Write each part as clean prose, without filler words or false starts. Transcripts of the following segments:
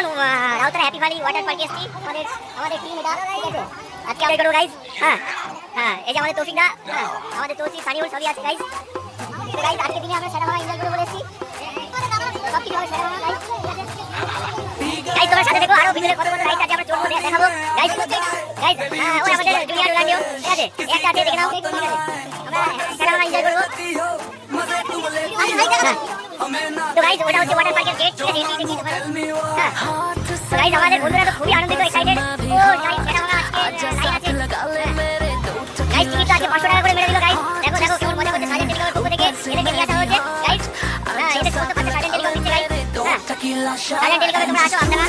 এখন Rautara happy valley water পার্কে এসেছি। আমাদের টিম এটা ঠিক আছে। আজকে আমরা করবো গাইস। হ্যাঁ এই যে আমাদের তৌফিকদা, আমাদের তৌফিক সানিউল সবই আছে গাইস। গাইস আজকে দিনে আমরা সেরা ভাঙা এনজয় করবো বলেছি। সব কিছু হবে সেরা ভাঙা গাইস। গাইস তোমার সাথে দেখো আরো ভিতরে কত কত রাইড আছে আমরা চলবো দেখাবো গাইস। গাইস ওই আমাদের জুনিয়র রোনাল্ডো ঠিক আছে, একটা আছে দেখে নাও ঠিক আছে। আমরা সেরা ভাঙা এনজয় করবো। তো গাইস ওটা হচ্ছে ওয়াটার পার্কের গেট ঠিক আছে, এন্ট্রি দেখতে পারো। তো গাইস আমাদের বন্ধুরা তো খুবই আনন্দিত এক্সাইটেড। ও গাইস সেরা ভাঙা আজকে লাইন আছে গাইস। টিকিট আছে 500 টাকা করে মেরে দিল গাইস। দেখো দেখো কেমন মজা করছে সাজেন টেলিকমের পক্ষ থেকে এদেরকে নিয়ে আসা হয়েছে গাইস। এদের সমস্ত কাছে সাজেন টেলিকম দিচ্ছে গাইস। সাজেন টেলিকমে তোমরা আসো আপনারা,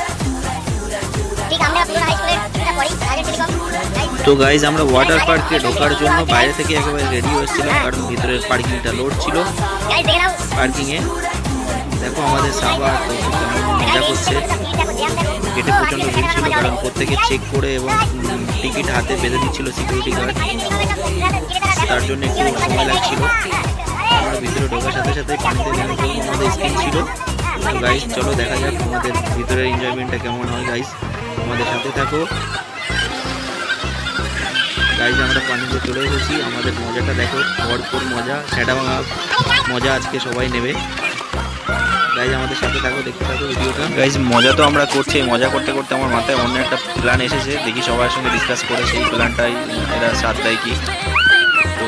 ঠিক আমরা পুরো হাই স্কুলের কিছুটা পরেই সাজেন টেলিকম গাইস। তো গাইজ আমরা ওয়াটার পার্কে ঢোকার জন্য বাইরে থেকে একেবারে রেডি হয়েছিলাম, কারণ ভিতরের পার্কিংটা লোড ছিল। গাইস দেখে নাও পার্কিংয়ে দেখো আমাদের সাবার তো কেমন মজা করছে। গেটে প্রচণ্ড ভিড় ছিল, কারণ প্রত্যেকে চেক করে এবং টিকিট হাতে বেঁধে দিচ্ছিল সিকিউরিটি গার্ড, তার জন্য একটু সময় লাগছিল। আমরা ভিতরে ঢোকার সাথে সাথে পানিতে আমাদের স্ক্রিন ছিল। তো গাইজ চলো দেখা যাক আমাদের ভিতরের এনজয়মেন্টটা কেমন হয়। গাইজ আমাদের সাথে থাকো। গাইজ আমরা পানিতে চলে এসেছি, আমাদের মজাটা দেখো, ভরপুর মজা, সেটা ভাঙা মজা আজকে সবাই নেবে। গাইজ আমাদের সাথে থাকো, দেখতে থাকো ভিডিওটা। গাইজ মজা তো আমরা করছি, মজা করতে করতে আমার মাথায় অন্য একটা প্ল্যান এসেছে, দেখি সবার সঙ্গে ডিসকাস করে সেই প্ল্যানটাই এরা সাথ দেয় কি। তো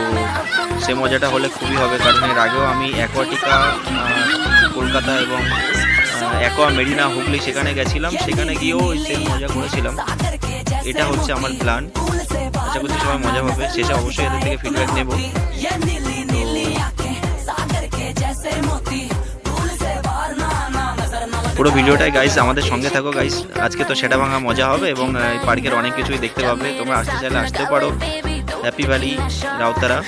সে মজাটা হলে খুবই হবে, কারণ এর আগেও আমি অ্যাকোয়াটিকা কলকাতা এবং অ্যাকোয়া মেরিনা হুগলি সেখানে গেছিলাম, সেখানে গিয়েও সেই মজা করেছিলাম। এটা হচ্ছে আমার প্ল্যান, আশা করছি সবাই মজা হবে। শেষে অবশ্যই এদের থেকে ফিডব্যাক নেব। পুরো ভিডিওটাই গাইস আমাদের সঙ্গে থাকো গাইস। আজকে তো সেটা ভাঙা মজা হবে এবং এই পার্কের অনেক কিছুই দেখতে পাবে। তোমরা আসতে চাইলে আসতেও পারো, হ্যাপি ভ্যালি রাউতারা।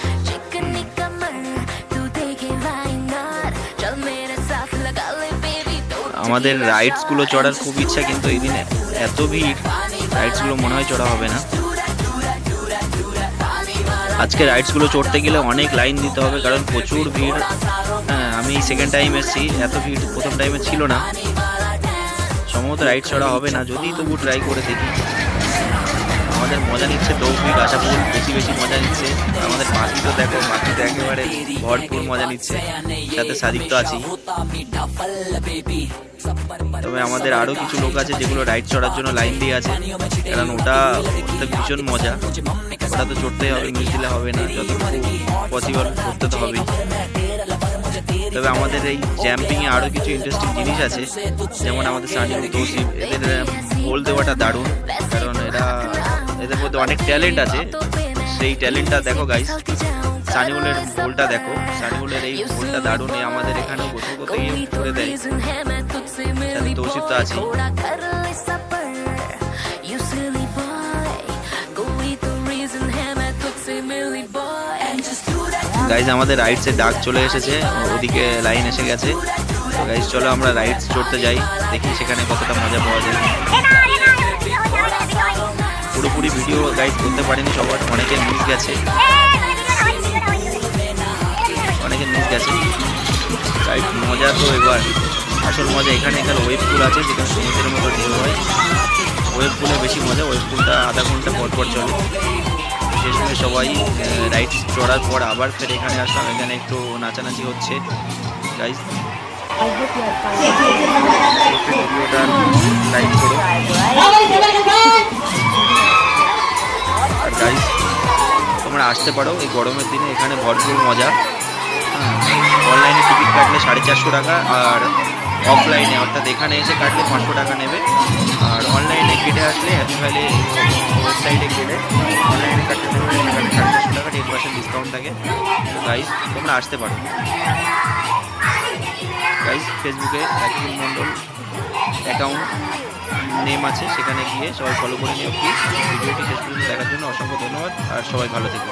আমাদের রাইডসগুলো চড়ার খুব ইচ্ছা, কিন্তু এই দিনে এত ভিড় রাইডসগুলো মনে হয় চড়া হবে না। আজকে রাইডসগুলো চড়তে গেলে অনেক লাইন দিতে হবে, কারণ প্রচুর ভিড়। আমি সেকেন্ড টাইম এসেছি, এত ভিড় প্রথম টাইমে ছিল না। সম্ভবত রাইড চড়া হবে না, যদি তবু ট্রাই করে দেখি। আমাদের মজা নিচ্ছে তৌফিক, আশাফুল বেশি বেশি মজা নিচ্ছে। আমাদের মাটি তো দেখো, মাটি তো একেবারে ভরপুর মজা নিচ্ছে, সাথে সাদিক তো আছি। তবে আমাদের আরও কিছু লোক আছে যেগুলো রাইড চড়ার জন্য লাইন দিয়ে আছে, কারণ ওটা ভীষণ মজা। ওটা তো চড়তেই হবে, মিস দিলে হবে না, যতটুকু পসিবল করতে তো হবেই। তবে আমাদের এই জ্যাম্পিংয়ে আরও কিছু ইন্টারেস্টিং জিনিস আছে, যেমন আমাদের সানিউল তৌসিফ, এদের হোল দেওয়াটা দারুণ, কারণ এদের মধ্যে অনেক ট্যালেন্ট আছে। সেই ট্যালেন্টটা দেখো গাইস, সানিউলের হোলটা দেখো, সানিউলের এই হোলটা দারুণ। আমাদের এখানে গোসল করতে গিয়ে করে দেয়, সাথে তৌসিফ তো আছে। গাইজ আমাদের রাইডসের ডাক চলে এসেছে, ওদিকে লাইন এসে গেছে। তো গাইজ চলো আমরা রাইডস চড়তে যাই, দেখি সেখানে কতটা মজা পাওয়া যায়। পুরোপুরি ভিডিও গাইড করতে পারিনি, সবার অনেকের মিস গেছে, গাইড মজা। তো এবার আসল মজা এখানে ওয়েভ পুল আছে, যেখানে সমুদ্রের মতো ঢেউ হয়। ওয়েভ পুলে বেশি মজা, ওয়েভ পুলটা আধা ঘন্টা পর পর চলে। সেই সঙ্গে সবাই রাইড চড়ার পর আবার ফের এখানে আসলাম, এখানে একটু নাচানাচি হচ্ছে গাইজ। ভিডিওটা লাইক করো। আর গাইজ তোমরা আসতে পারো এই গরমের দিনে, এখানে ভরপুর মজা। অনলাইনে টিকিট কাটলে 450 টাকা, আর অফলাইনে অর্থাৎ এখানে এসে কাটলে 500 টাকা নেবে। আর অনলাইনে কেটে আসলে হ্যাপি ভ্যালি ওয়েবসাইটে গেলে অনলাইনে কাটতে দেবে, এখানে 450 টাকা 10% ডিসকাউন্ট থাকে। তো গাইজ তোমরা আসতে পারো। গাইজ ফেসবুকে রাকিবুল মণ্ডল অ্যাকাউন্ট নেম আছে, সেখানে গিয়ে সবাই ফলো করে নিও প্লিজ। ভিডিওটি শেষ পর্যন্ত দেখার জন্য অসংখ্য ধন্যবাদ, আর সবাই ভালো থেকো।